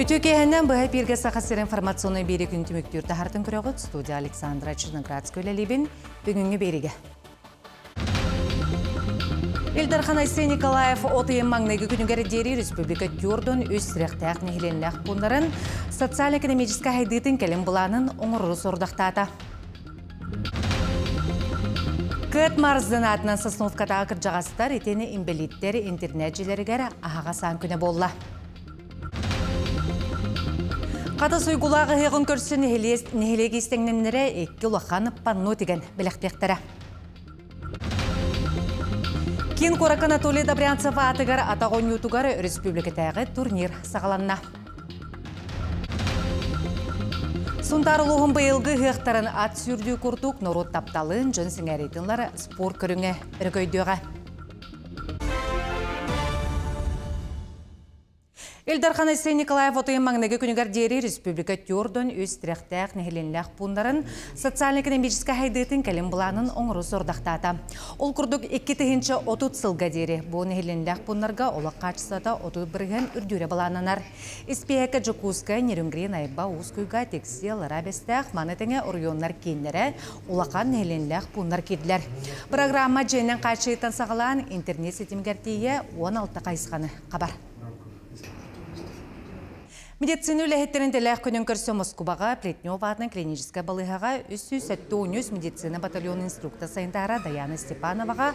Ütükehenden bu hep birge sahasır informasyonu biri gün tümüktür. Tahartın kürağıt stüdyo Aleksandra Çırnıgradskoyla libin bugünkü berige. Ildarхан Ayse Николаев отыйын маңнайгы күнігері дері республика түрдің өз сіректәқ нехіленләқ бұндарын социал-экономическа хайдытын кәлім бұланын оңыры сордақтата. Кыт марыздың атынан сосновкатағы кіржағастар етені имбелиттері интернет-желерігер ағаға сан күні болла. Қаты сұйғылағы ғығын көрсі нехелеге істеңненлері екі ұлақанып панну деген біліқтектері. Кен Корак Анатолий Добрянцев атыгар атағын ютугар республикатағы турнир сағаланна. Сунтарылуғын бұйылғы ғықтарын ат сүрді күрдік нұрот тапталын жөн сіңәрейтінлар спор көріңе үргөйдіға. Илдархан Айсе Николаев отыйын маңнайгы күнігер дері республика түрдің өз тіректәқ нехіленләқ бұндарын социал-экономическа хайдытын кәлім бұланын оңыры сордақтата. Ол күрдік 2-30 сылға дері. Бұл нехіленләқ бұндарға олақ қачысада оты бірген үрдүрі бұланынар. Испеяка Джокуска, Нерюнгрин айба ұскүйға тексе ларабестәқ манетіңе орионлар кейнері олақан нехіленләқ бұндар кеділер. Программа жәнен қачыйтан сағалан интернет сетімгертейе 16 қайсқаны қабар. Медицина үләхеттерін дәләқ күнін көрсі Москваға Плетнева атының клиническа балығаға 370 медицина батальон инструктор сайындара Даяна Степановаға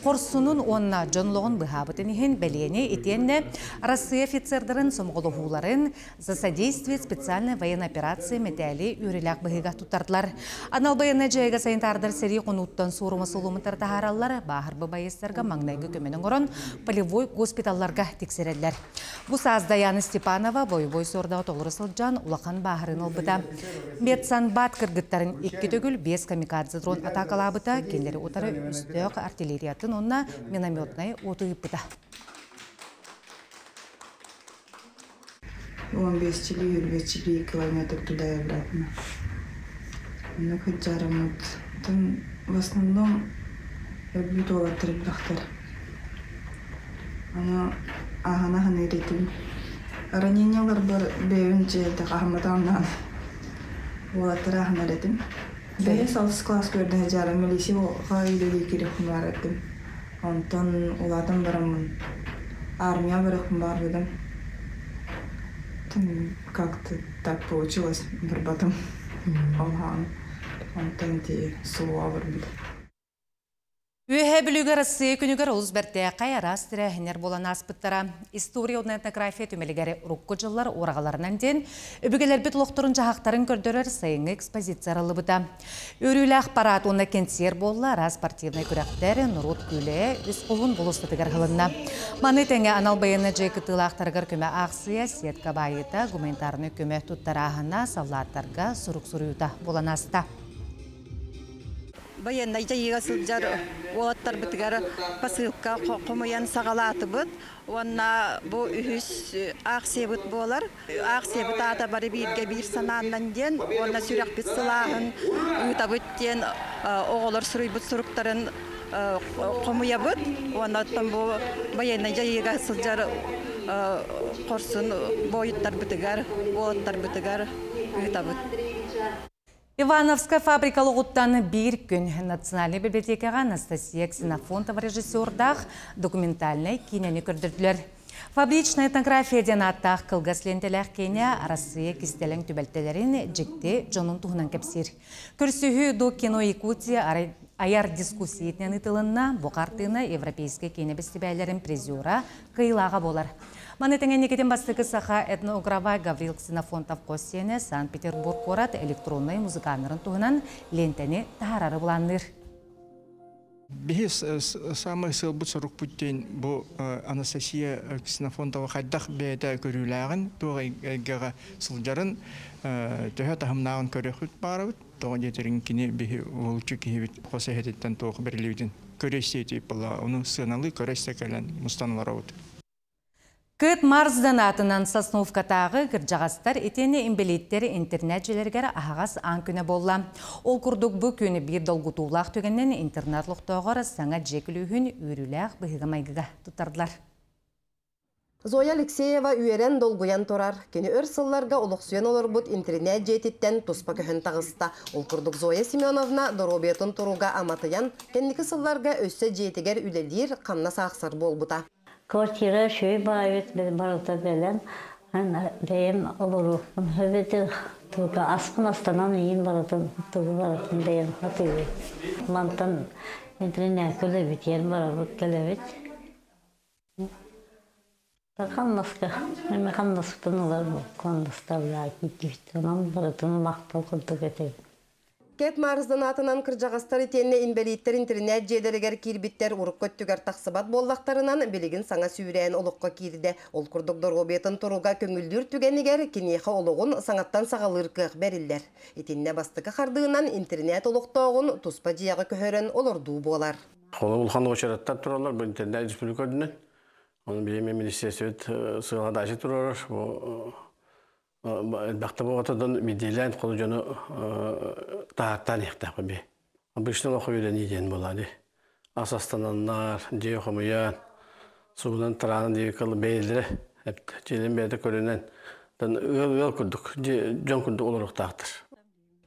қорсунun онна жонлығын бұхабытын ехін бәлені етенне Россия офицердарын сомғылығуларын за содействие специальной военной операции метәлі үріләқ бұғыға тұтардылар. Анал баяны жайға сайындардар сәрі қонуттан сұрымы сұлымытар тағаралар бағырбы байыстарға маңнайғы көменің ұрын полевой госпиталларға тексерелер. Бұл саз Даяна Степанова бой-бой сорда отолыры сылджан улақан бағырын олбыта. Медсан бат кыргыттарын 2 төгіл 5 камикадзе дрон атакалабыта, кендері отары үстіқ артиллериятын онна минометнай оты ыппыта. 15-20 километр туда и обратно. Но хоть жаром, там в основном бютовар требдахтар. Она ағана еретін. Ранениялар бар бәуін желді қағыматаннан. Олаттыр ағана еретін. Бәе салыс класс көрді жарым милиси қайылығы керекін бар еттім. Онтан оладым барамын. Армия барықын бар едім. Как-то так получилось бір батым. Олған. Онтан те сұлуа бар беді. Үйе білуге Россия күнігер ұлыз бәрте қайарас тірәхінер болан аспыттара. История одна этнография түмелігері рукку жылар орағаларынан ден өбігелер біт лоқтырын жағақтарын көрдірер сайыңы экспозицияралы бұта. Өрілі ақпарат оны кентсер болла раз спортивный күрәқтері нұрот күлі үз қолын болыстытығар ғылынна. Маны тәңе анал байыны жайкытылы ақтарғыр көмі ақсыя, сетка байыта, гуманитарны көмі тұттарағына, саллаттарға сұруқ-сұруыта болан аста. Военный жайыға сылжар олаттар бітігер посылка қомаян сағалаты бұд. Онна бұл үйіс ақсебіт болар. Ақсебіт ата бары бірге бір сананнан ден. Онна сүрек біт сылағын ұйта бүттен оғылар сұрый бұд сұрықтарын қомая бұд. Онна оттан бұл военный жайыға сылжар қорсын бойыттар бітігер, олаттар бітігер ұйта бұд. Ивановская фабрикалы ғуттан бір күн Национальный библиотекаға Анастасия Ксенофонтова режиссердақ документальный кинені көрдірділер. Фабричная этнография ден аттақ қылғас лентеләқ кейіне Россия кестелің түбәлтелерін жекте жонын тұғынан кәпсер. Көрсігі до кино Якутия аяр дискуссиетнен ытылынна бұқартыны европейский кейіне бестебәлерін презюра қиылаға болар. Манетенген некетен бастығы саха этнографа Гаврил Ксенофонтов қосыне Санкт-Петербург орат электронный музыканырын туғынан лентені тағарары бұланыр. Бехес самый сылбыт сорук путтен бу Анастасия Ксенофонтова хайдах бейта көрүләгін тоғайгаға сылжарын төһә тахымнағын көріқут барабыт тоғын жетерін кіне бехе олчу кехебет қоса хететтен тоғы бірлеуден көрестейті бұла оның сыналы көрестекелен мұстанылар ауыд. Кыт марздан атынан Сосновкатағы кіржағастар етені имбелеттері интернет желергері ағас аң күні болла. Ол күрдік бұл күні бір долгутулақ төгеннен интернетлықтағыр саңа жекілігін өріләқ бұғыға майгыға тұтардылар. Zoya Алексеева үйерен долгуян турар. Кені өр сылларга олықсуян олар бұд интернет жетіттен туспа көхін тағыста. Ол күрдік Зоя Семеновна доробиятын тұруға аматыян, кендікі сылларга өссі жетігер үлелер қамна сақсыр бол бұта. Квартира шөй байвет барыта белем. Дейім олырықпын. Хөбеті тұға аспын астанан ең барытын тұғы барытын дейім атығы. Лантан интернет көлебет, ер барабыт көлебет. Қаннасқа, мен қаннаспын олар бұл. Қаннаставла кеткевет. Онан барытын мақтал құлдық етегі. Кет марыздан атынан кыржағастар етенне инвалидтер интернет жедерігер кирбиттер ұрық көттігер тақсыбат боллақтарынан білігін саңа сүйрәйін олыққа кирді. Ол күрдікдорғы бетін тұруға көңілдір түгенігер кенеқі олығын саңаттан сағалыр көқ бәрілдер. Етенне бастықы қардығынан интернет олықтауғын тұспа жияғы көхерін олырду болар. Қолы ұлқанды қошараттар тұралар бұл интернет республикадынан. Оның бейме министерсет сығалады ашы тұралар. Бақта болғатыдан медейлән қолы жоны тағаттан еқтақы бе. Обычный оқы өрен еден болады. Асастананлар, жей оқымыян, суынан тұрағын дейі қылы бейлері, желен бәді көрінен ұл күрдік, жон күрдік олырық тақтыр.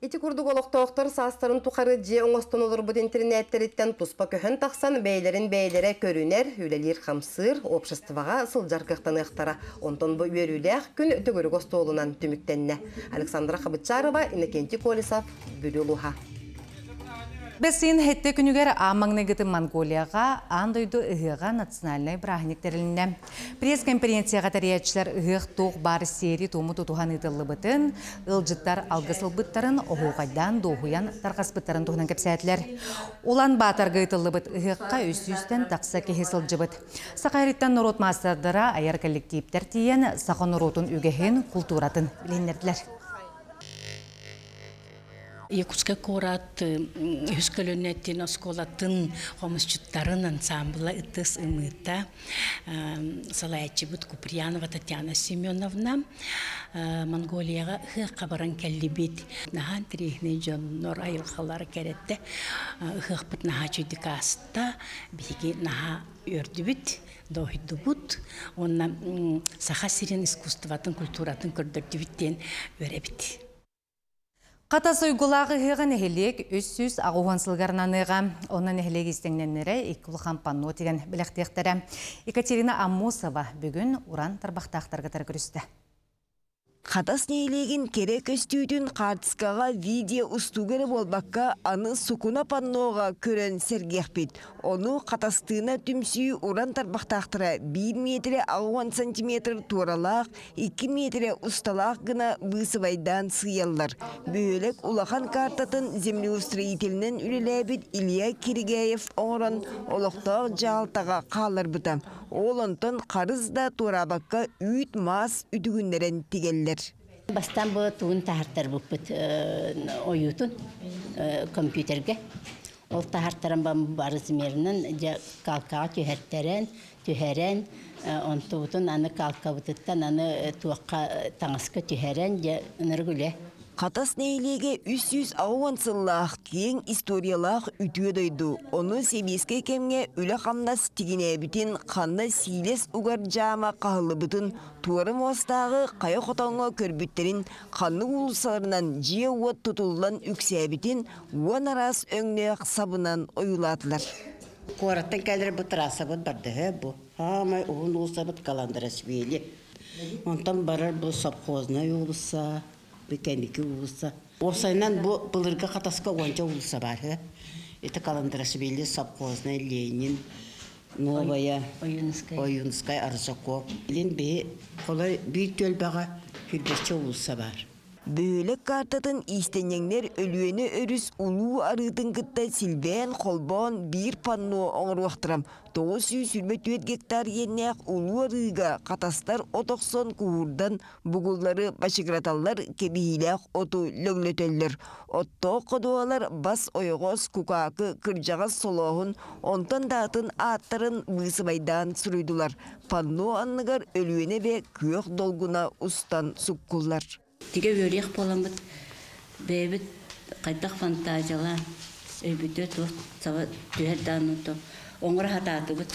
Ити күрдік олықтауқтар састарын тұқары же оңостан олыр бұд интернеттеріттен тұспа көхін тақсан бәйлерін бәйлері көрінер, үлелер қамсыр, обществаға сылжар қықтан ұқтара. Онтон бұл өріләқ күн түгірі қостолынан түміктенне. Александра Хабытчарова, Иннокентий Колесов, Бүлілуға. Бәсін хетті күнігер Амаңнегіті Монголияға андойду ұғыға национальный брахниктеріліне. Пресс-конференцияға тәріятшілер ұғық тоқ бар сері томы тұтуған ұтылы бұтын, ұлжыттар алғысыл бұттарын оғуғайдан доғуян тарғас бұттарын тұғынан кәпсәтілер. Олан батарға ұтылы бұт ұғыққа үсті-үстен тақса кехесіл жыбыт. Сақайрыттан нұрот мастардыра аяр коллективтер тиен сақы нұротын үгіхін культуратын біленерділер. Якутска корат үскөлөнеттен осколатын хомысчуттарын ансамбла ытыс ымыта салаячыбыт Куприянова Татьяна Семеновна Монголияға хыqqa баран келлибит нахан трихне жоннор айылхалар керетте хыqпыт наха чудикаста биги наха өрдүбүт дохиддубут онна саха сирен искусстватын культуратын көрдөрдүбүттен өребит. Қатасы ұйғылағы ғыған әхелек өссіз ағуғансылғарынан ұйға. Оның әхелек істеңненлері екіліған панно деген біліқтектері. Екатерина Аммосова бүгін Уран тарбақтақтарға тәргірісті. Қатас нейлеген керек өстүйдің қартысқаға видео ұстугері болбаққа аны сукуна панноға көрін сергекпет. Оны қатастығына түмсүй уран тарбақтақтыра 1 метре 60 сантиметр туралақ, 2 метре ұсталақ ғына бұсыбайдан сыялар. Бөлік улахан картатын землеустроителінен үлеләбіт Илья Киргеев оңырын олықтақ жалтаға қалар бұтам. Олантын қарызда турабаққа үйт мас үдігіндерін тегелер. Бастан бұл туын тағырттар бұппыт ойутын компьютерге. Ол тағырттарын барызмерінен қалқаға түйәрен, онтуытын аны қалқа бұтыттан аны туаққа таңысқа түйәрен нұргіле. Қатас нейлеге 300 ауансыллақ кейін историялақ үтіөдойду. Оны себеске кемге үлі қамнас тегіне бітін қанна силес уғар жама қағылы бұтын туарым остағы қайы қотаңға көрбіттерін қанны ұлысарынан жие уат тұтылдан үксе бітін уан арас өңнеқ сабынан ойыладылар. Қораттан кәлір бұтыраса бұт барды бұл. Амай ұғын ұлыса бұт каламдырас бейлі. Онтан барар бұл сапқозына ұлыса. Бекенеки улуса. Осайнан бұлырға қатасқа онча улуса бар. Это календарасы белі Сапқозна, Ленин, Новая, Ойынскай, Арзаков. Лен бе қолай бүй төлбаға хүлбесче улуса бар. Бөлік картатын истенеңдер өлуені өріс ұлу арытын кітті сілбен қолбон бір панно оңыруақтырам. 900 гектар еннеқ ұлу арыға қатастар отоқсон куырдан бұғыллары башығыраталар кебейлеқ оту лөңлөтелдер. Отто қодуалар бас ойғыз кукақы кыржағыз солоғын онтан датын аттарын бұсыбайдан сүрүйдулар. Панно анныгар өлуені бе көк долгуна ұстан сұққылар. Тиге өрек боламыд, бәйбіт қайдақ фантазияла, өйбіті тұқ, сава түйердан ұты. Оңыр хататы бұд,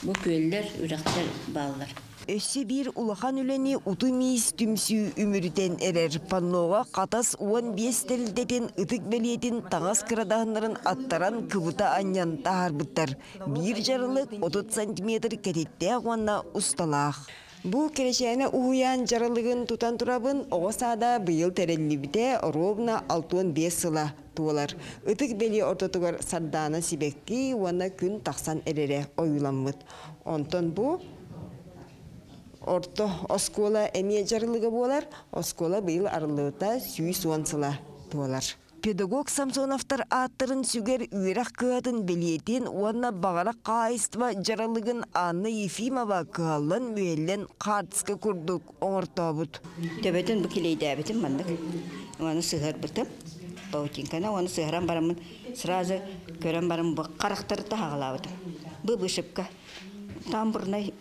бұл көлілер, үректер балылар. Өссі бір улахан үлені ұты мейіз түмсі үмірден әрер. Панноға қатас 15 тәрілдетен ұтық бәлетін тағас кырадағынларын аттаран кыбыта аньян тағарбыттар. Bir жарылық 30 сантиметр кәтетті ағуанна ұсталақ. Бұл керешені ұғыян жарылығын тұтан тұрабын оғысада бұйыл тәрелі ровна 6-5 сыла туылар. Үтік бәлі ортотығар сарданы сибекки уана күн тақсан әрері ойыламыд. Онтон бұл орто оскола әме жарылығы болар, оскола бұйыл арылығыта сүйіс уансыла туылар. Педагог Самсоновтар аттырын сүгер үйрақ кыатын белиетін уанна бағарақ қайыстыва жарылығын Анна Ефимова кығалын мүйелен қартысқа күрдік оңыртабыд. Төбетін бұл келейді әбетін мандық. Оны сығыр бұтым. Баутинкана оны сығыран барамын. Сразу көрен барым бұл қарақтары тағалабыдым. Бұл бұшыпқа. Там бұрнай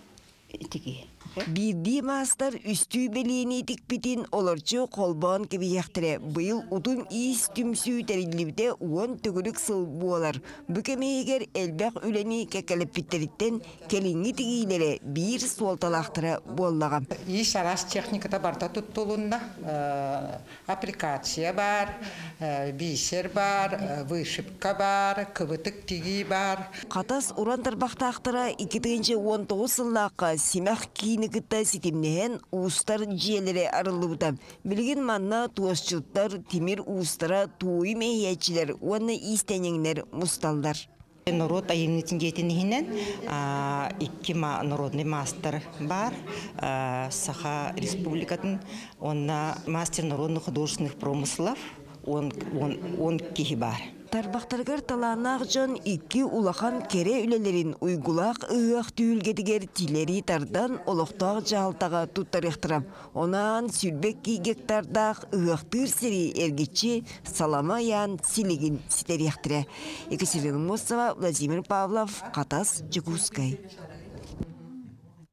тіге. Бирди мастар үстүй белейіне тікпетін оларчы қолбан кебі яқтыры. Бұйыл ұтым ис түмсүй тәрілібде 10 түгірік сыл болар. Бүкемейгер әлбәқ үләні кәкәліп біттеріттен келіңі тігейлері бір солталақтыры боллағам. Иш арас техниката барда тұттылында аппликация бар, бисер бар, вышипка бар, кыбытык тиги бар. Қатас уран тарбақтақтыра 2019 сыллаққа семақ кейіні кітта сетемнеген уыстар жиелері арылыбыда. Білген манна туасчылттар, темір уыстара, туы мейетчілер, оны истенеңнер мұсталдар. Народ айымнетін жетінігінен 2 народный мастер бар. Саха республикатын, онна мастер народных художественных промыслов, он кихи бар. Тарбақтаргар таланақ жон 2 улахан кере үлелерін уйгулақ ұғақ түйілгетігер тилери тардан олықтақ жағалтаға тұттарықтырам. Онан сүрбек кейгектардақ ұғақтыр сері әргетші салама ян силігін сітеректірі. Екатерина Мосова, Владимир Павлов, Қатас, Жекускай.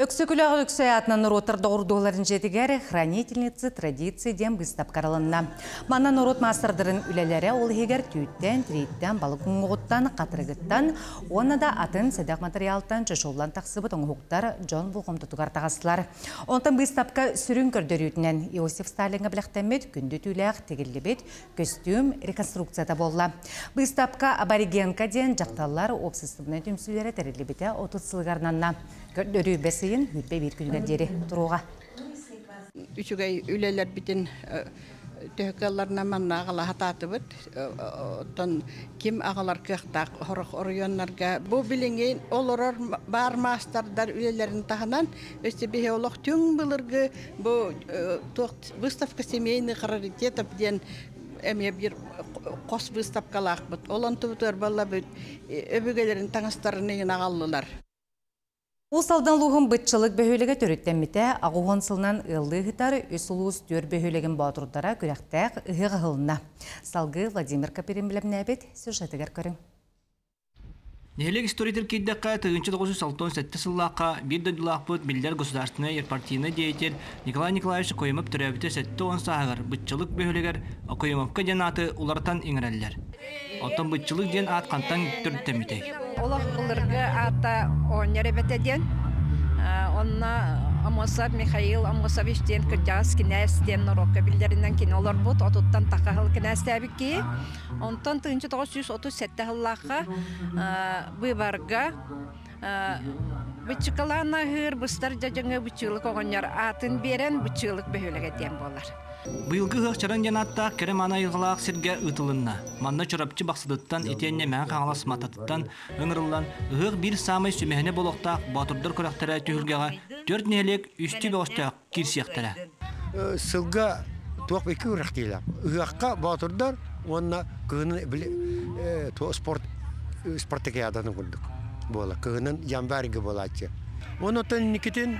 Өксөкілі өксөй атынан нұротырды ордуыларын жетігер хранительницы традиции дем бұстап қаралынна. Мана нұрот мастырдырын үлелері ол егер түйттен, тірейттен, балық ұңғыттан, қатырғыттан, оны да атын сәдәқ материалтан жошолан тақсыбыт оңғықтар Джон Бұлғым тұтығар тағасылар. Онтан бұстапқа сүрін көрдірютінен Иосиф Сталинға біліқтәмет күнді түйләқ тегілібет костюм реконструкцияда болла. Бұстапқа аборигенка ден жақталар опсыстыбына түмсілері тәрелібеті 30 сылғарнанна. Көрдірі бәсейін мүтбе бір күнігердері тұруға. Үшігай үлелер бітін төхікаларына манна ағала хататы бұд. Кем ағалар көқтақ хорық орыйонларға. Бұл білінген олырыр бар мастардар үлелерін тағынан өсті бейе олық түң бұлырғы выставка семейный раритетов ден әме бір қос выставкалақ бұд. Олон тұбытыр бала бұд өбігелерін таңыстарының ағалылар. Усалдан луғын бұтчылық бөхөлігі төріттенміте ағуғын сылынан ұлды ғытары өсілуыз төр бөхөлігін батырдара күрәқтәқ ұғы ғылына. Салғы Владимир Каперин білімні әбет сюжетігер көрің. Нелек историтер кейддаққа 1967 сыллаққа бір дөділақ бұд білдер государственный ерпартийны деятель Николай Николаевич Койымов түрәбіті 7 сағығыр бұтчылық бөхөлігер Койымовқа ден аты улартан еңірәлілер. Отын бұтчылық ден ат қантан түрттемітей. Олақ қылырғы ата оңер әбетеден, онна Амосов Михаил Амосовичтен күрдяғыз кінәстен нұрокқа білдерінен кен олар бұд, отуттан тақағыл кінәсті әбікке. Онтан 1937 ғыллаққа бұйбарға бұтчықалана ғыр бұстар жажыңы бұтчылық оғынер атын берен бұтчылық бөхілігі дем болар. Бұйылғы ғықчаран жанаттақ кәрім ана елғылақ сірге ұтылынна. Манна чорапчы бақсыдыттан, етенне мән қаңылас мататыттан, ұңырылан, ұғық бір самай сүмәхіне болуқтақ, батырдар көріқтері түйілгеға 4 нелек үсті бөғістақ кирсияқтары. Сылға туақ бәкі үріқтейлі. Ұғаққа батырдар, онына күгінің спортекияданың күлдік. Күгінің ямбәргі болатшы. Оны өттен некетін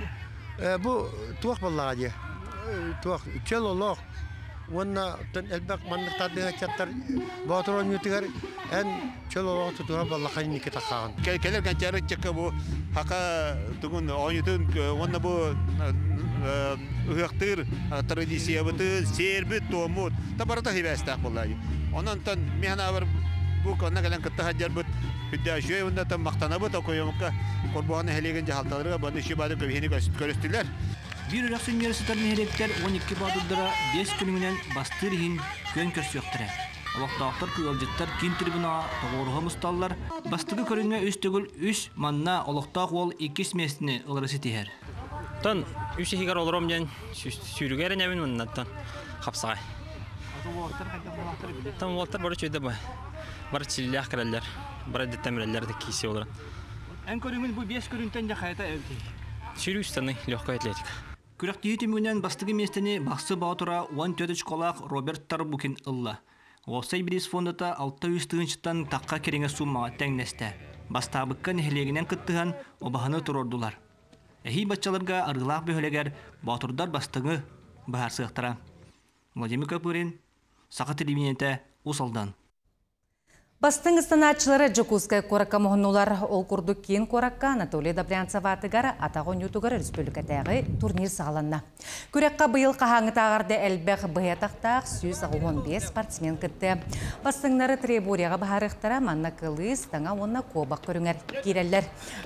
бұл туақ болаға де. Туақ чел олақ, онна әлбәқ маңдықтардығы чаттар батырон өтігер, ән чел олақ тұтуға балақайын неке тақаған. Кәлер кәнчәрі чекке бұл хақа тұғын ойытын, онна бұл ұғықтыр, традиция бұты, сербіт, туамут, табарата хебәстәқ болай. Онан тан механа бар bu konna gelen kıtta hacer but hüddaşıyor onda tam maktana bu tokoyumka korboğanı helegen jahaltaları bana işi badı köhini görüstüler. Bir reaksiyon yarısıtarını herekler 12 badırdıra 5 gününden bastırıhin kön körs yoktur. Alaqtaqtar kıyalcıttar kin tribuna toğuruğa mustallar bastıgı körünge üstügül 3 manna alaqtaq ol 2 mesini ılırısı tiher. Tan 3 higar olurum den sürügeren evin mannattan hapsay. Tan voltar bara çöyde ba. Bara çillah karalar. Bara detemreller de kisi olur. En körünün bu 5 körünten jakayta evdi. Sürüstany lehka atletik. Күрәк тиһитимүнән бастыгы местени баксы баутура 14 школак Роберт Тарбукин ылла. Осай Брис фондата 600 тыгынчыттан такка кереңе суммага тәңнәстә. Бастабыккан хелегенен кыттыган обаһаны турордулар. Эһи баччаларга арылак бөһөлегер баутурдар бастыгы баһар сыктыра. Владимир Капырин, Сака телевидениете, Усалдан. Бастың станатчылары Жокускай коракка мохоннулар ол курдук кийин коракка Анатолий Добрянцев атыгар атагон ютугар республикадагы турнир сагаланна. Күрәккә быйыл кахаңы тагырды әлбәх быятактак 115 спортсмен кытты. Бастыңнары трибурияга баһарыктара манна кылыс таңа онна кобак көрүңәр кирәлләр.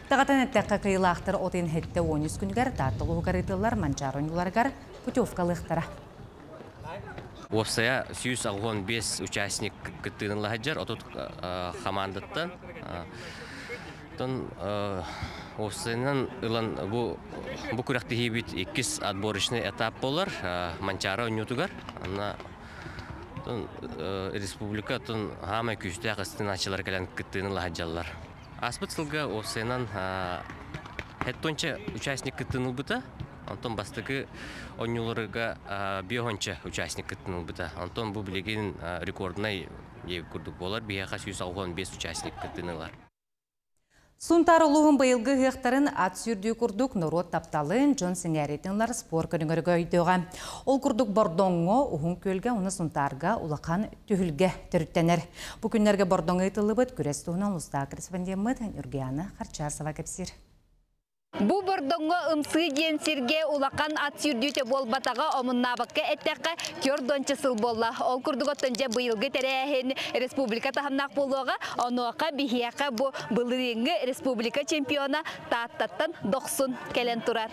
Тагатан әттәккә кыйлактыр отын хетте 13 күнгәр тартылу гарытылар манчаронларгар путевкалыктара. Осая 115 участник кыттыгынла хаджар отут командаттан. Тон осынын ылан бу күрәкте хибит 2 отборочный этап болар. Манчара өнүтүгөр. Ана республика тон хама күстә кыстыначылар келен кыттыгынла хаджаллар. Аспытсылга осынын хеттонча участник кыттыгынла бута. Антон бастыгы онюларга бионча участник кыттыныл бута. Антон бу билеген рекорднай курдук болар. Бияка 115 участник кыттынылар. Сунтар улуғын быйылғы ғықтарын ат сүрдүү курдук Нурот Тапталын Джон Сиңәритінлар спор көріңіргі өйдіға. Ол курдук бордоңғы уғын көлге, оны сунтарға улақан түхілге түріттенер. Бұ күнлерге бордоңғы айтылы бұд күрес туғынан ұста корреспондент Үргияны Харчасова кепсір. Бу бордоңго ымсы ден сирге улакан ат сүрдүүтө болбатага омуннабакка эттекка көрдөнчө сыл болла. Ол курдуготтонжа быйылгы терехин республика тахамнак болуга, онуака бихияка бу былырыңгы республика чемпиона тааттаттан 90 келен турар.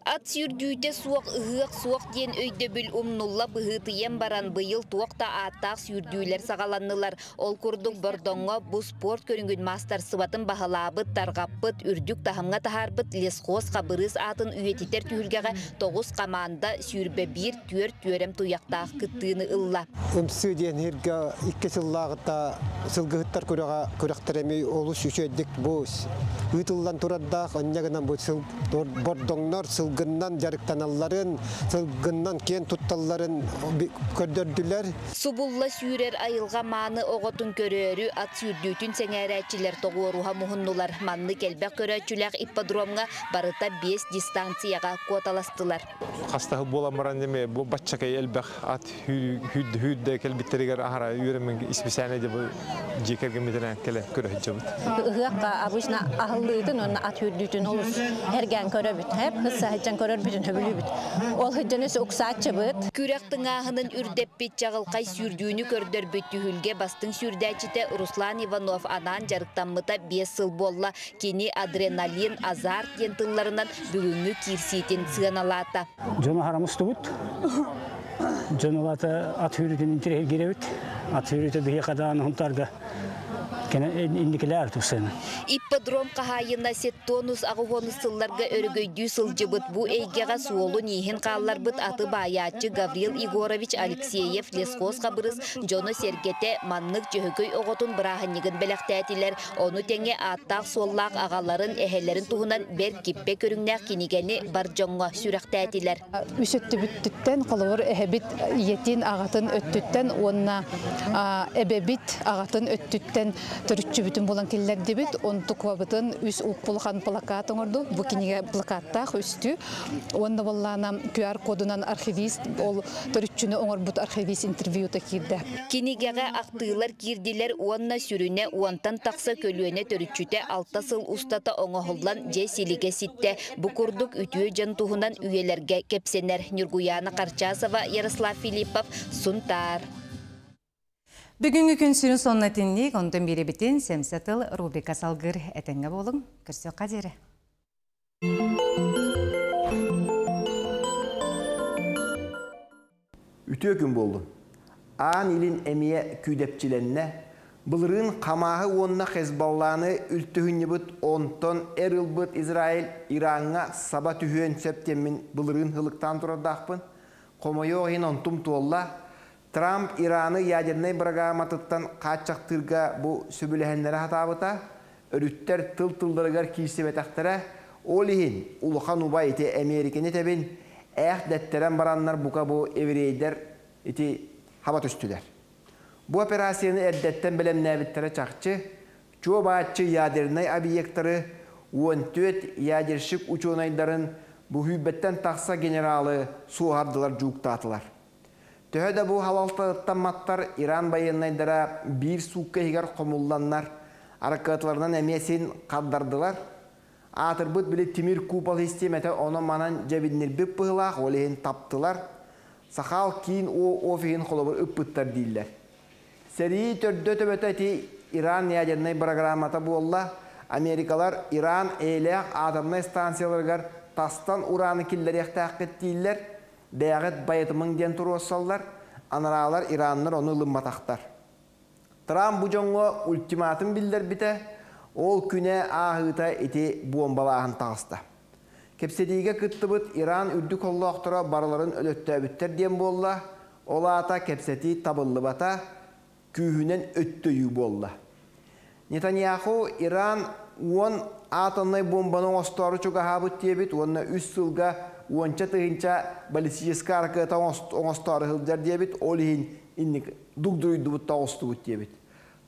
Ат сүрдүүтө суак ден өйдө бил умнулла быгытыен баран быйыл туакта аттак сүрдүүлөр сагаланнылар. Ол курдук бордоңго бу спорт көрүнгүн мастер сыбатын бахалабыт, таргаппыт, үрдүк тахамга тахарбыт лесхоз қабырыз атын үйетитер түйілгеға 9 команда сүйірбе 1-4 түрем туяқтақ күттіні ұлла. Өмсі ден ерге 2 сыллағыта сылғыттар көріқтіремей олыс үшедік бұс. Үйтілден тұрадақ, оннегінен бұл бордоңнар сылғыннан жарықтаналарын, сылғыннан кен тұтталарын көрдірділер. Субулла сүйрер айылға маны оғытын көрері ат сүйрдүйтін сәңәрәтчілер тоғуыруға мұхыннулар. Манны келбәк көрәтчілер ипподромға барыта 5 дистанцияға куаталастылар. Қастағы боламыран деме, бұл батчакай әлбәқ ат хүдді келбіттерігер ағара үйремен іспесәне де бұл жекергемедерін келе көрі жабыт. Ұғаққа абышына ағылыйтын, оны ат хүддітін олыс әрген көрі бүт. Әп қысса хыджан көрі бүтін хөбілі бүт. Ол хыджан өсі ұқсат жабыт. Күректің ағының үрдеп бет жағылқай сүрдүүні көрдір бүт түйілге бастың сүрдәчіте Руслан Иванов анан жарықтанмыта 5 сыл болла. Кені адреналин, азарт ентыларынан бүгінгі кирсетен сығаналата. Жоны харамысты бұд. Жонылаты ат хүрітін интерер керебіт. Ат хүріті бұйы қадан ұнтарға. Ипподром қағайына сеттонус ағуғоны сылларға өргөйдүү сылжыбыт бұ әйгеға суолу нейхін қалар бұт аты баятчы Гаврил Егорович Алексеев лесхоз қабырыз жоны сергете маннық жөхөкөй оғытын бірағынығын бәліқтәтілер. Оны тәңе аттақ соллақ ағаларын әхелерін туғынан бәр киппе көріңнәқ кенегені бар жоңға сүрәқтәтілер. Үсетті бүттіттен қалауыр әхебіт етін ағатын өттіттен, онына әбәбіт ағатын өттіттен Төрүччү бүтүн болан келлер дебит, онту квабытын үс уппулхан плакат оңорду. Бу кинеге плакаттах үстү. Онда боллана QR кодунан архивист, ол төрүччүнү оңорбут архивист интервьюта кирди. Кинегеге актыйлар кирдилер, онна сүрүнө, онтан такса көлүөнө төрүччүтө 6 сыл устата оңоһоллан же силиге ситте. Бу курдук үтүө жантуһунан үйелерге кепсенер. Нургуяна Карчасова, Ярослав Филиппов, Сунтар. Бүгінгі күн сүрін сонына тенлік, ондан бері бітін Семсетіл рубрика салғыр әтенге болың. Көрсек қадері. Үтө күн болды. Аан илин әмие күйдепчіленне, бұлырын қамағы онына Хезбалланы үлтігінні бұд, онтон әріл бұд Израиль Иранға саба түхен септемін бұлырын хылықтан тұрадақпын. Қомайо оғын онтум туолла, Трамп Ираны ядерный программатыттан қатшақтырға бұл сөбіліхенлері хатабыта, өріттер тыл-тылдырығар кейсебетақтыра, ол ехін ұлыған ұба еті Америкені тәбін, әқ дәттерен баранлар бұқа бұл еврейдер еті хабат үстілер. Бұл операцияны әрдеттен білемнәбіттері чақчы, чо баатчы ядерный объекттары, 14 ядершік учонайдарын бұл хүббеттен тақса генералы суғардылар жуықтатылар. Төһөдө бу халалтыттан маттар Иран байынайдара бир сукка хигар комулланнар, аракатларынан эмесин каддардылар. Атырбыт биле тимир купол системете оны манан жебиннер бип пыйлак олейин таптылар. Сахал кийин офигин холобор ыппыттар диллер. Сери төрдө төбөтөти Иран ядерный программата болла, Америкалар Иран элек атомный станцияларгар тастан ураны киллер яктаакыт диллер. Бәғет байытымың ден тұру осалдар, анаралар Ираннар оны лымбатақтар. Трамп бұ жоңғы ультиматым білдер біті, ол күне ағыта еті бомбалағын тағыста. Кепседейге күтті бұд Иран үрді қолы оқтыра барыларын өлітті өбіттер ден болла, ол ата кепсети табылы бата, күйінен өттөйі болла. Нетаньяху Иран он атомный бомбаның остары чуға хабыт дебіт, онына үс сылға Уонча тыгынча баллистический ракета оңостары хылдар дебит, ол ехін инник дугдуйду бұтта оңосты бұт дебит.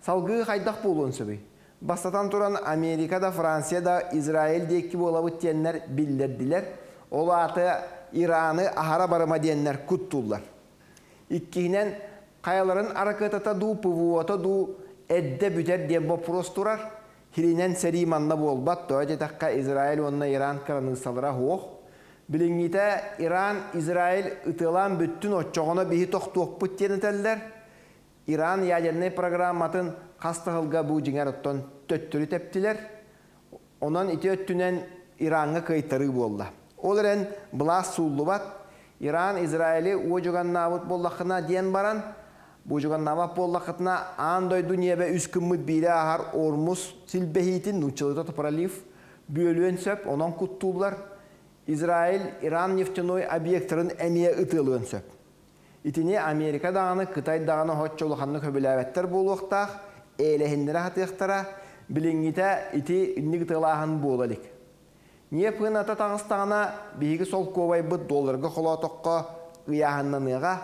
Салғы қайдақ болуын сөбей. Бастатан тұран Америкада, Францияда, Израиль дейкі бола бұт денлер білдерділер. Ол аты Ираны ахара барыма денлер күттулар. Иккейінен қаяларын ракетата ду, пывуота ду, әдді бүтер ден бопрос тұрар. Хиринен сәрі манна болбат, тойде таққа Израиль онына Иран қараны салыра хоқ. Билиңите Иран, Израиль ытылан бүттін отчоғына бейі тоқтуық бүттені тәлдер. Иран ядерный программатын қастығылға бұл жеңер оттон төттірі тәптілер. Онан ити өттінен Иранға кайттары болды. Ол әрін бұла сұлы бат. Иран, Израилі өжіған набыт боллақына ден баран. Бұжыған набат боллақытына андой дүниебе үскімміт бейді ағар ормыз сілбехейтін нұчылыта топыралив бөлуен сөп, онан күттулар. Израиль Иран нефтяной объекттарын әмие ытылуын сөп. Итіне Америка дағаны, Қытай дағаны хот жолықанны көбіләветтер болуқтақ, әліхіндері хатықтара, біліңгіте ити үннік ытылағын болалік. Не пұғын ата тағыстағына бейгі сол ковай бұд долларға қола тоққа ұяғыннаныға,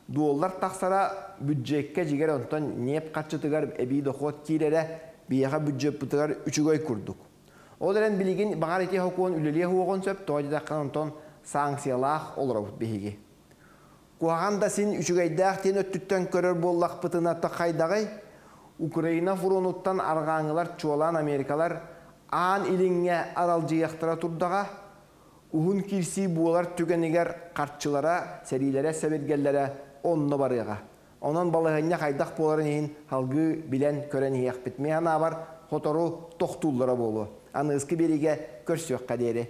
доллар тақсара бюджетке жігер онтан неп қатшытығар әбей доқот кейлері бейіға бюджет бұтығар үшігой күрдік. Ол әрін білеген бағар ете хокуын үлеле хуағын сөп, тойдаққан онтон санкциялақ олырабыт бейге. Куағанда сен үшігайдақ тен өттіттен көрір боллақ бұтына тақайдағай, Украина фронуттан арғаңылар чуалан Америкалар аан иліңе арал жияқтыра тұрдаға, ұғын кирси буалар түгенігер қартшылара, сәрилері, сәбергелері онны барыға. Онан балығынне қайдақ боларын ең халғы білен көрен еқ бітмей ана бар, хотору тоқтуллара болу. Анызқы береге көрсөк қадері.